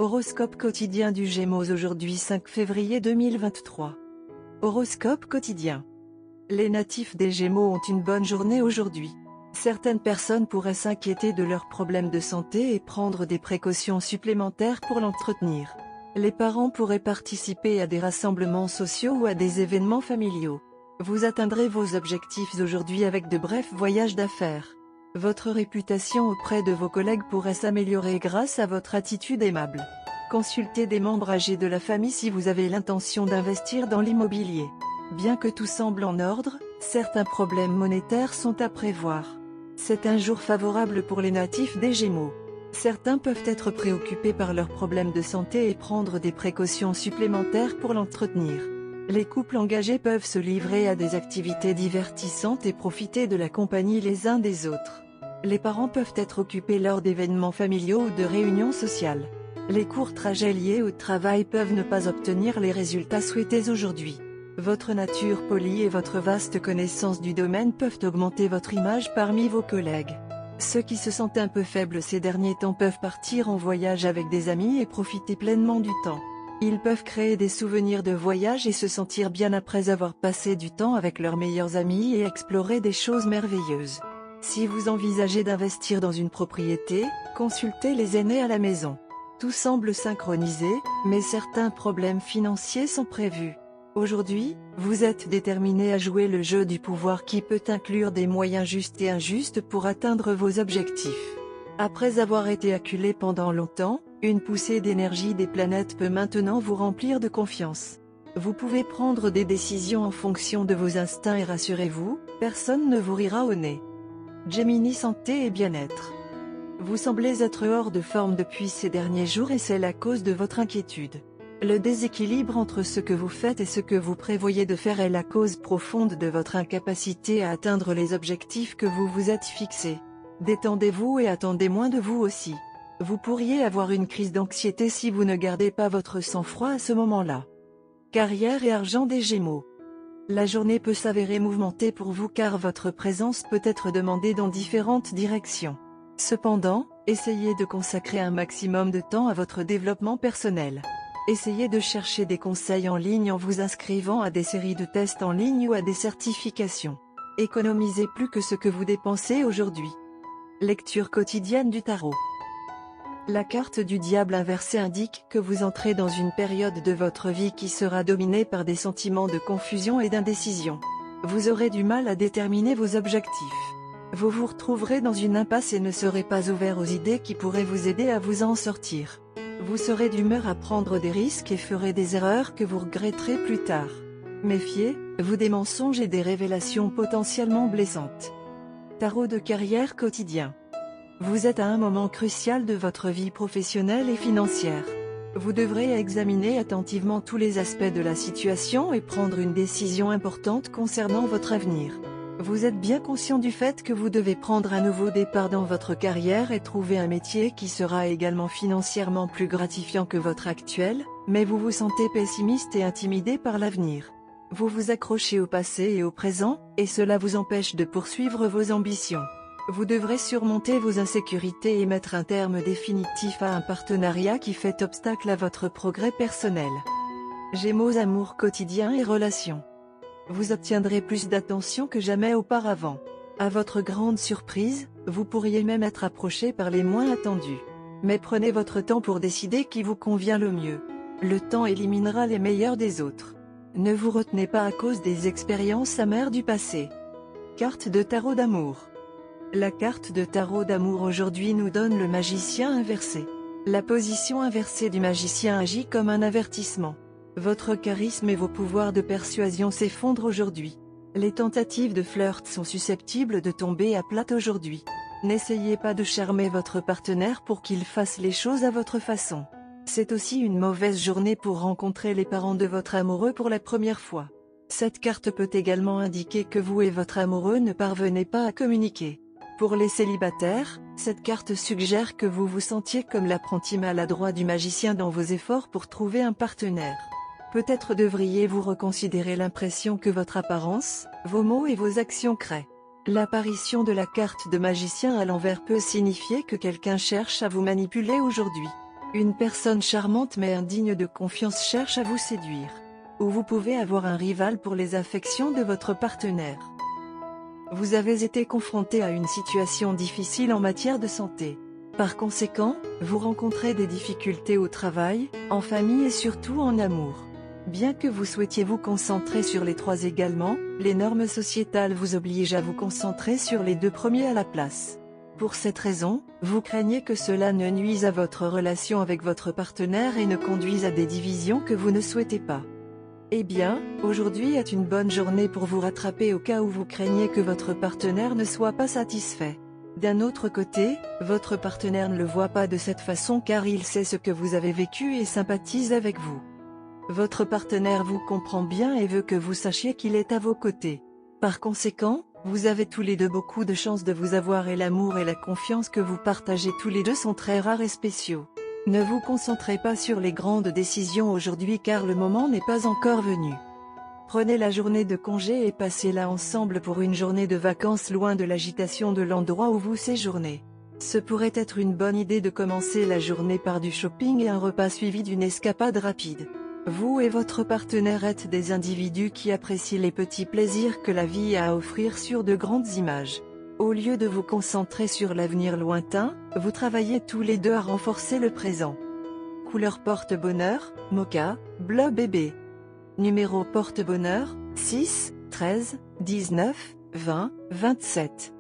Horoscope quotidien du Gémeaux aujourd'hui 5 février 2023. Horoscope quotidien. Les natifs des Gémeaux ont une bonne journée aujourd'hui. Certaines personnes pourraient s'inquiéter de leurs problèmes de santé et prendre des précautions supplémentaires pour l'entretenir. Les parents pourraient participer à des rassemblements sociaux ou à des événements familiaux. Vous atteindrez vos objectifs aujourd'hui avec de brefs voyages d'affaires. Votre réputation auprès de vos collègues pourrait s'améliorer grâce à votre attitude aimable. Consultez des membres âgés de la famille si vous avez l'intention d'investir dans l'immobilier. Bien que tout semble en ordre, certains problèmes monétaires sont à prévoir. C'est un jour favorable pour les natifs des Gémeaux. Certains peuvent être préoccupés par leurs problèmes de santé et prendre des précautions supplémentaires pour l'entretenir. Les couples engagés peuvent se livrer à des activités divertissantes et profiter de la compagnie les uns des autres. Les parents peuvent être occupés lors d'événements familiaux ou de réunions sociales. Les courts trajets liés au travail peuvent ne pas obtenir les résultats souhaités aujourd'hui. Votre nature polie et votre vaste connaissance du domaine peuvent augmenter votre image parmi vos collègues. Ceux qui se sentent un peu faibles ces derniers temps peuvent partir en voyage avec des amis et profiter pleinement du temps. Ils peuvent créer des souvenirs de voyage et se sentir bien après avoir passé du temps avec leurs meilleurs amis et explorer des choses merveilleuses. Si vous envisagez d'investir dans une propriété, consultez les aînés à la maison. Tout semble synchronisé, mais certains problèmes financiers sont prévus. Aujourd'hui, vous êtes déterminé à jouer le jeu du pouvoir qui peut inclure des moyens justes et injustes pour atteindre vos objectifs. Après avoir été acculé pendant longtemps, une poussée d'énergie des planètes peut maintenant vous remplir de confiance. Vous pouvez prendre des décisions en fonction de vos instincts et rassurez-vous, personne ne vous rira au nez. Gemini santé et bien-être. Vous semblez être hors de forme depuis ces derniers jours et c'est la cause de votre inquiétude. Le déséquilibre entre ce que vous faites et ce que vous prévoyez de faire est la cause profonde de votre incapacité à atteindre les objectifs que vous vous êtes fixés. Détendez-vous et attendez moins de vous aussi. Vous pourriez avoir une crise d'anxiété si vous ne gardez pas votre sang-froid à ce moment-là. Carrière et argent des Gémeaux. La journée peut s'avérer mouvementée pour vous car votre présence peut être demandée dans différentes directions. Cependant, essayez de consacrer un maximum de temps à votre développement personnel. Essayez de chercher des conseils en ligne en vous inscrivant à des séries de tests en ligne ou à des certifications. Économisez plus que ce que vous dépensez aujourd'hui. Lecture quotidienne du tarot. La carte du diable inversé indique que vous entrez dans une période de votre vie qui sera dominée par des sentiments de confusion et d'indécision. Vous aurez du mal à déterminer vos objectifs. Vous vous retrouverez dans une impasse et ne serez pas ouvert aux idées qui pourraient vous aider à vous en sortir. Vous serez d'humeur à prendre des risques et ferez des erreurs que vous regretterez plus tard. Méfiez-vous des mensonges et des révélations potentiellement blessantes. Tarot de carrière quotidien. Vous êtes à un moment crucial de votre vie professionnelle et financière. Vous devrez examiner attentivement tous les aspects de la situation et prendre une décision importante concernant votre avenir. Vous êtes bien conscient du fait que vous devez prendre un nouveau départ dans votre carrière et trouver un métier qui sera également financièrement plus gratifiant que votre actuel, mais vous vous sentez pessimiste et intimidé par l'avenir. Vous vous accrochez au passé et au présent, et cela vous empêche de poursuivre vos ambitions. Vous devrez surmonter vos insécurités et mettre un terme définitif à un partenariat qui fait obstacle à votre progrès personnel. Gémeaux amour quotidien et relations. Vous obtiendrez plus d'attention que jamais auparavant. À votre grande surprise, vous pourriez même être approché par les moins attendus. Mais prenez votre temps pour décider qui vous convient le mieux. Le temps éliminera les meilleurs des autres. Ne vous retenez pas à cause des expériences amères du passé. Carte de tarot d'amour. La carte de tarot d'amour aujourd'hui nous donne le magicien inversé. La position inversée du magicien agit comme un avertissement. Votre charisme et vos pouvoirs de persuasion s'effondrent aujourd'hui. Les tentatives de flirt sont susceptibles de tomber à plat aujourd'hui. N'essayez pas de charmer votre partenaire pour qu'il fasse les choses à votre façon. C'est aussi une mauvaise journée pour rencontrer les parents de votre amoureux pour la première fois. Cette carte peut également indiquer que vous et votre amoureux ne parvenez pas à communiquer. Pour les célibataires, cette carte suggère que vous vous sentiez comme l'apprenti maladroit du magicien dans vos efforts pour trouver un partenaire. Peut-être devriez-vous reconsidérer l'impression que votre apparence, vos mots et vos actions créent. L'apparition de la carte de magicien à l'envers peut signifier que quelqu'un cherche à vous manipuler aujourd'hui. Une personne charmante mais indigne de confiance cherche à vous séduire. Ou vous pouvez avoir un rival pour les affections de votre partenaire. Vous avez été confronté à une situation difficile en matière de santé. Par conséquent, vous rencontrez des difficultés au travail, en famille et surtout en amour. Bien que vous souhaitiez vous concentrer sur les trois également, les normes sociétales vous obligent à vous concentrer sur les deux premiers à la place. Pour cette raison, vous craignez que cela ne nuise à votre relation avec votre partenaire et ne conduise à des divisions que vous ne souhaitez pas. Eh bien, aujourd'hui est une bonne journée pour vous rattraper au cas où vous craignez que votre partenaire ne soit pas satisfait. D'un autre côté, votre partenaire ne le voit pas de cette façon car il sait ce que vous avez vécu et sympathise avec vous. Votre partenaire vous comprend bien et veut que vous sachiez qu'il est à vos côtés. Par conséquent, vous avez tous les deux beaucoup de chance de vous avoir et l'amour et la confiance que vous partagez tous les deux sont très rares et spéciaux. Ne vous concentrez pas sur les grandes décisions aujourd'hui car le moment n'est pas encore venu. Prenez la journée de congé et passez-la ensemble pour une journée de vacances loin de l'agitation de l'endroit où vous séjournez. Ce pourrait être une bonne idée de commencer la journée par du shopping et un repas suivi d'une escapade rapide. Vous et votre partenaire êtes des individus qui apprécient les petits plaisirs que la vie a à offrir sur de grandes images. Au lieu de vous concentrer sur l'avenir lointain, vous travaillez tous les deux à renforcer le présent. Couleur porte-bonheur, mocha, bleu bébé. Numéro porte-bonheur, 6, 13, 19, 20, 27.